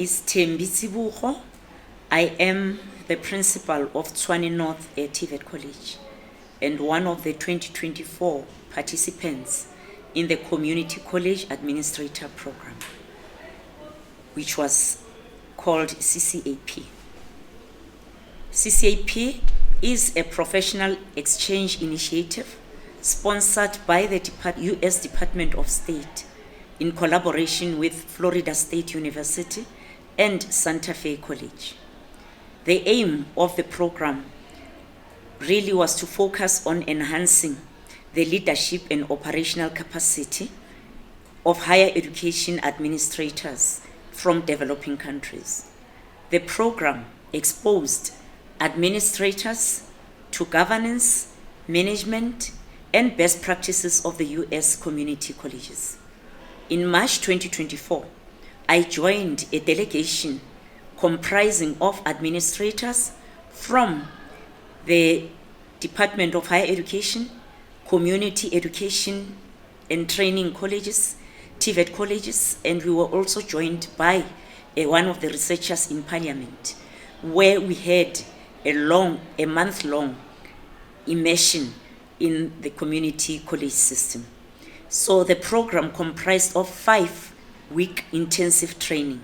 is Thembi Tsibogo. I am the principal of Tshwane North TVET College and one of the 2024 participants in the Community College Administrator Program, which was called CCAP. CCAP is a professional exchange initiative sponsored by the U.S. Department of State in collaboration with Florida State University and Santa Fe College. The aim of the program really was to focus on enhancing the leadership and operational capacity of higher education administrators from developing countries. The program exposed administrators to governance, management, and best practices of the U.S. community colleges. In March 2024, I joined a delegation comprising of administrators from the Department of Higher Education, Community Education and Training Colleges, TVET colleges, and we were also joined by one of the researchers in Parliament, where we had a month-long immersion in the community college system. So the program comprised of 5-week intensive training,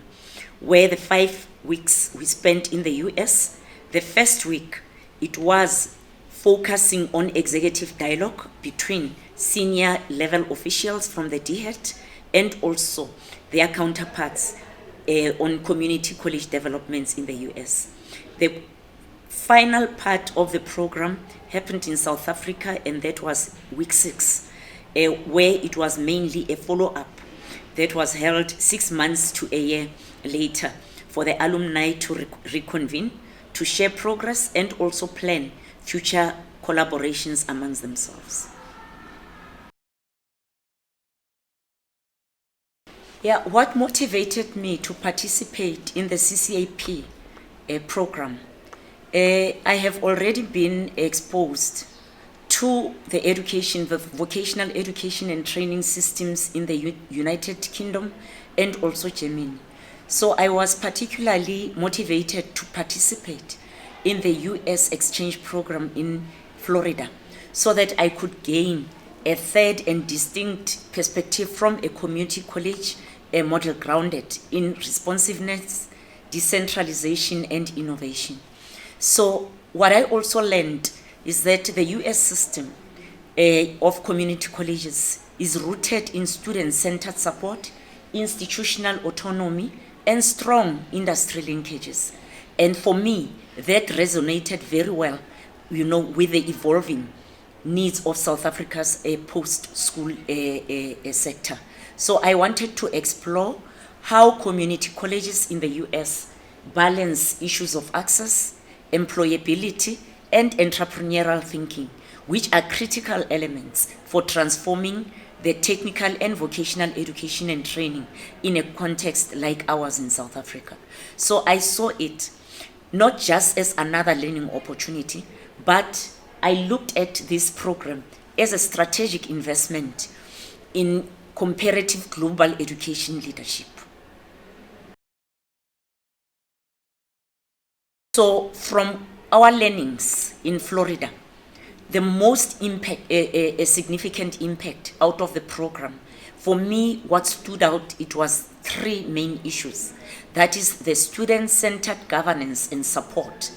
where the 5 weeks we spent in the US. The first week, it was focusing on executive dialogue between senior level officials from the DHET and also their counterparts on community college developments in the US. The final part of the program happened in South Africa, and that was week 6, where it was mainly a follow-up that was held 6 months to a year later for the alumni to reconvene, to share progress, and also plan future collaborations amongst themselves. Yeah, what motivated me to participate in the CCAP program? I have already been exposed to the education, the vocational education and training systems in the United Kingdom and also Germany. So I was particularly motivated to participate in the US exchange program in Florida so that I could gain a third and distinct perspective from a community college, a model grounded in responsiveness, decentralization, and innovation. So what I also learned is that the US system of community colleges is rooted in student-centered support, institutional autonomy, and strong industry linkages. And for me, that resonated very well, with the evolving needs of South Africa's post-school sector. So I wanted to explore how community colleges in the US balance issues of access, employability, and entrepreneurial thinking, which are critical elements for transforming the technical and vocational education and training in a context like ours in South Africa. So I saw it not just as another learning opportunity, but I looked at this program as a strategic investment in comparative global education leadership. So from our learnings in Florida, the most a significant impact out of the program, for me, what stood out, it was 3 main issues. That is the student-centered governance and support,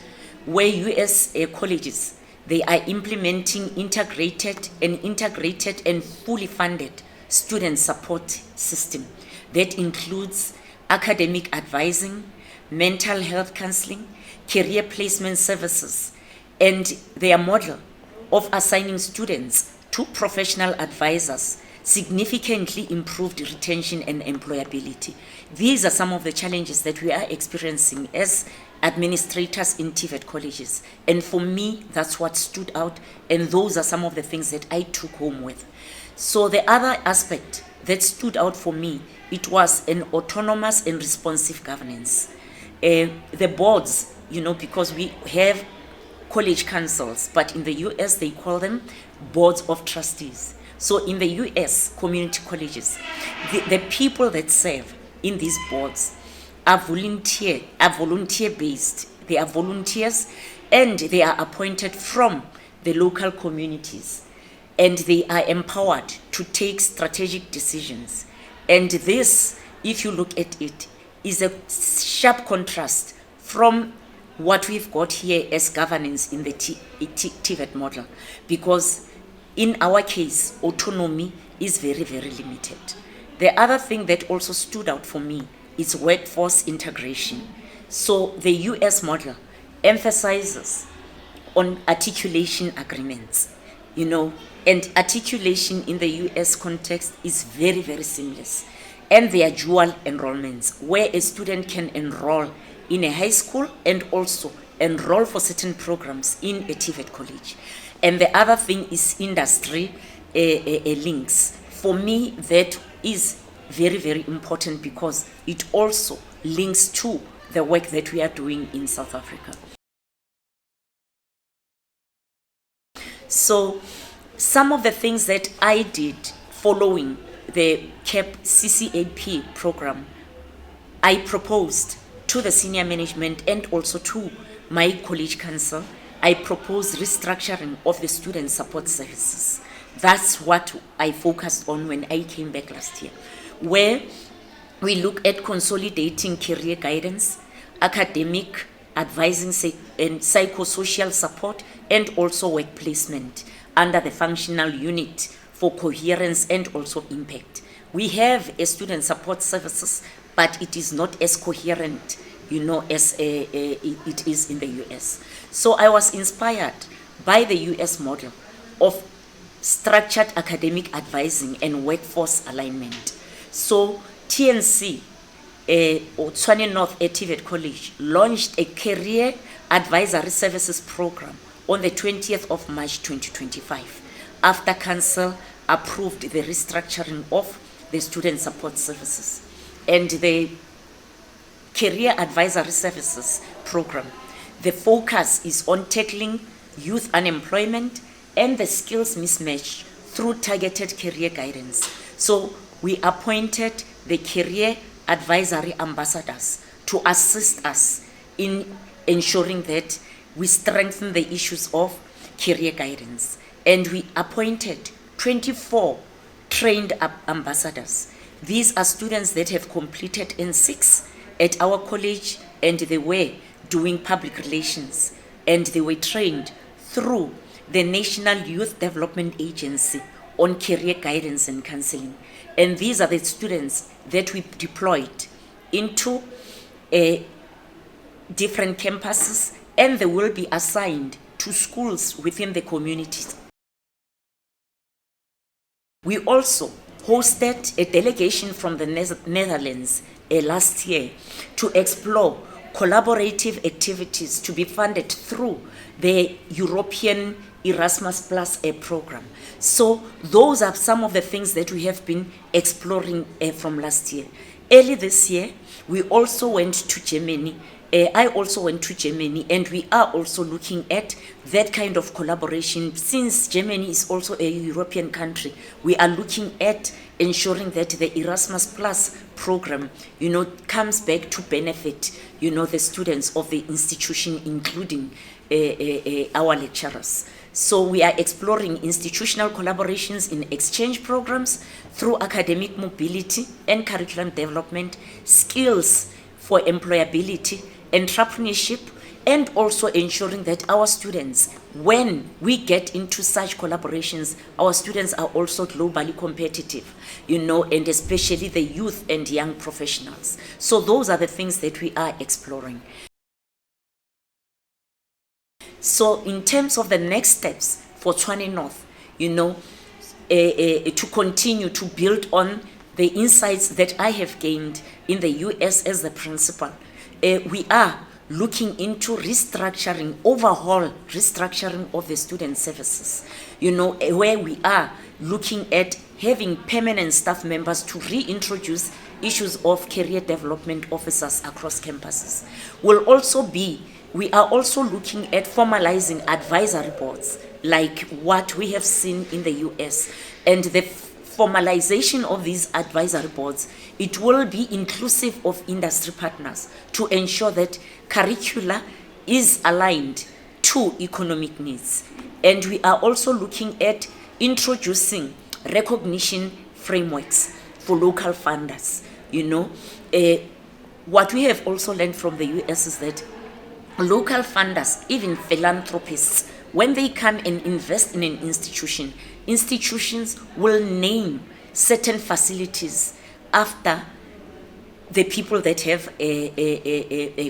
where US colleges, they are implementing integrated and fully funded student support system that includes academic advising, mental health counseling, career placement services, and their model of assigning students to professional advisors significantly improved retention and employability. These are some of the challenges that we are experiencing as administrators in TVET colleges. And for me, that's what stood out, and those are some of the things that I took home with. So the other aspect that stood out for me, it was an autonomous and responsive governance. The boards, because we have college councils, but in the US they call them boards of trustees. So in the US community colleges, the people that serve in these boards are volunteer based. They are volunteers, and they are appointed from the local communities, and they are empowered to take strategic decisions. And this, if you look at it, is a sharp contrast from what we've got here as governance in the TVET model, because in our case, autonomy is very, very limited. The other thing that also stood out for me is workforce integration. So the US model emphasizes on articulation agreements, and articulation in the US context is very, very seamless. And they are dual enrollments, where a student can enroll in a high school and also enroll for certain programs in a TVET college. And the other thing is industry links. For me, that is very, very important because it also links to the work that we are doing in South Africa. So some of the things that I did following the CCAP program, I proposed to the senior management and also to my college council, I proposed restructuring of the student support services. That's what I focused on when I came back last year, where we look at consolidating career guidance, academic advising and psychosocial support, and also work placement under the functional unit for coherence and also impact. We have a student support services, but it is not as coherent, as it is in the US. So I was inspired by the US model of structured academic advising and workforce alignment. So TNC, or Tshwane North TVET College, launched a career advisory services program on the 20th of March 2025, after council approved the restructuring of the student support services. And the career advisory services program, the focus is on tackling youth unemployment and the skills mismatch through targeted career guidance. So we appointed the career advisory ambassadors to assist us in ensuring that we strengthen the issues of career guidance. And we appointed 24 trained ambassadors. These are students that have completed N6 at our college, and they were doing public relations, and they were trained through the National Youth Development Agency on career guidance and counseling. And these are the students that we deployed into different campuses, and they will be assigned to schools within the communities. We also hosted a delegation from the Netherlands last year to explore collaborative activities to be funded through the European Erasmus Plus program. So those are some of the things that we have been exploring from last year. Early this year, we also went to Germany. I also went to Germany, and we are also looking at that kind of collaboration. Since Germany is also a European country, we are looking at ensuring that the Erasmus Plus program, comes back to benefit, the students of the institution, including our lecturers. So we are exploring institutional collaborations in exchange programs through academic mobility and curriculum development, skills for employability, entrepreneurship, and also ensuring that our students, when we get into such collaborations, our students are also globally competitive, and especially the youth and young professionals. So those are the things that we are exploring. So in terms of the next steps for Tshwane North, to continue to build on the insights that I have gained in the US as the principal, we are looking into overhaul restructuring of the student services, where we are looking at having permanent staff members to reintroduce issues of career development officers across campuses. We are also looking at formalizing advisory boards like what we have seen in the US. And the formalization of these advisory boards, it will be inclusive of industry partners to ensure that curricula is aligned to economic needs. And we are also looking at introducing recognition frameworks for local funders. What we have also learned from the US is that local funders, even philanthropists, when they come and invest in an institution, institutions will name certain facilities after the people that have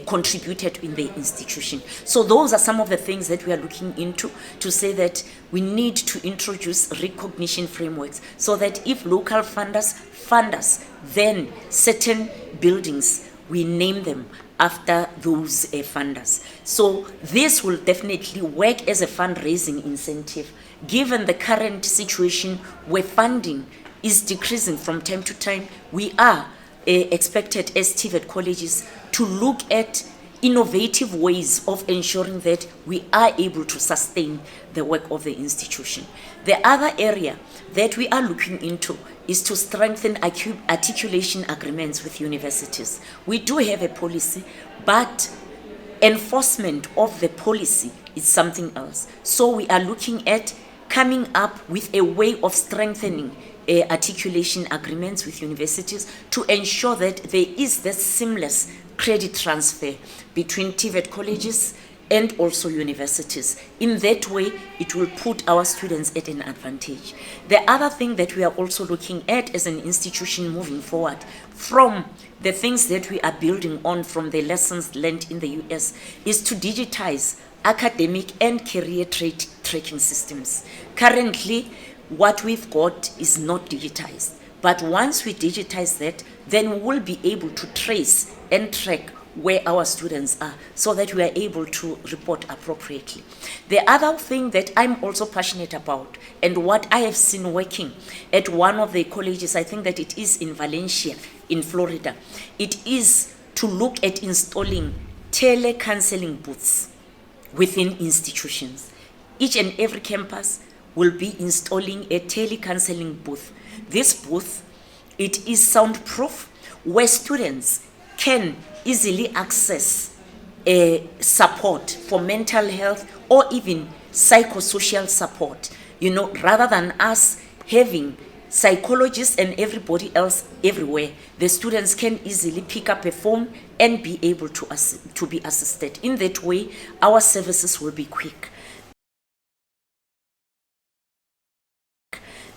contributed in the institution. So those are some of the things that we are looking into to say that we need to introduce recognition frameworks so that if local funders fund us, then certain buildings, we name them after those funders. So this will definitely work as a fundraising incentive, given the current situation where funding is decreasing from time to time. We are expected as TVET colleges to look at innovative ways of ensuring that we are able to sustain the work of the institution. The other area that we are looking into is to strengthen articulation agreements with universities. We do have a policy, but enforcement of the policy is something else. So we are looking at coming up with a way of strengthening articulation agreements with universities to ensure that there is this seamless credit transfer between TVET colleges and also universities. In that way, it will put our students at an advantage. The other thing that we are also looking at as an institution moving forward from the things that we are building on from the lessons learned in the US is to digitize academic and career tracking systems. Currently, what we've got is not digitized. But once we digitize that, then we will be able to trace and track where our students are so that we are able to report appropriately. The other thing that I'm also passionate about and what I have seen working at one of the colleges, I think that it is in Valencia, in Florida, it is to look at installing tele-counseling booths within institutions. Each and every campus will be installing a tele-counseling booth. This booth, it is soundproof, where students can easily access support for mental health or even psychosocial support, rather than us having psychologists and everybody else everywhere. The students can easily pick up a phone and be able to be assisted. In that way, our services will be quick.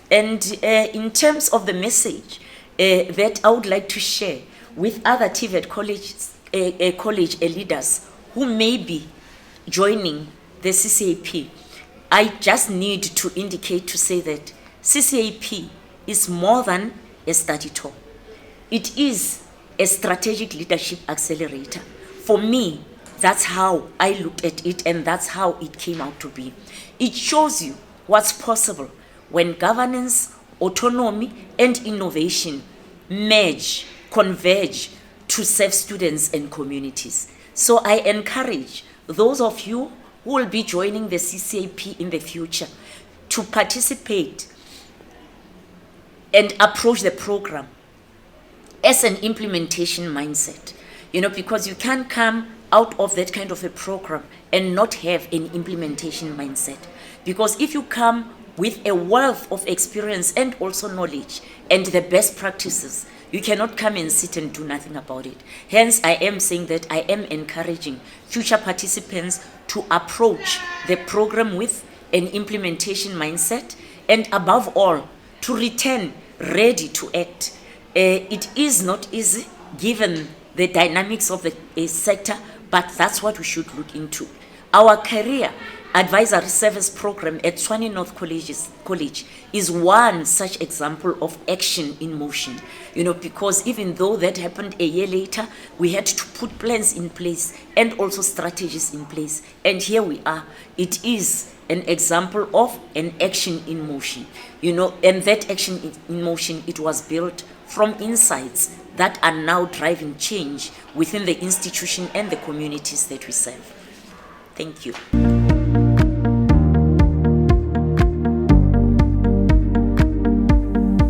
And in terms of the message that I would like to share with other TVET college leaders who may be joining the CCAP, I just need to indicate to say that CCAP is more than a study tour. It is a strategic leadership accelerator. For me, that's how I looked at it, and that's how it came out to be. It shows you what's possible when governance, autonomy, and innovation merge, converge to serve students and communities. So I encourage those of you who will be joining the CCAP in the future to participate and approach the program as an implementation mindset, because you can't come out of that kind of a program and not have an implementation mindset. Because if you come with a wealth of experience and also knowledge and the best practices, you cannot come and sit and do nothing about it. Hence, I am saying that I am encouraging future participants to approach the program with an implementation mindset, and above all, to return ready to act. It is not easy given the dynamics of the sector, but that's what we should look into. Our career advisory service program at Tshwane North College is one such example of action in motion, because even though that happened a year later, we had to put plans in place and also strategies in place. And here we are. It is an example of an action in motion, and that action in motion, it was built from insights that are now driving change within the institution and the communities that we serve. Thank you.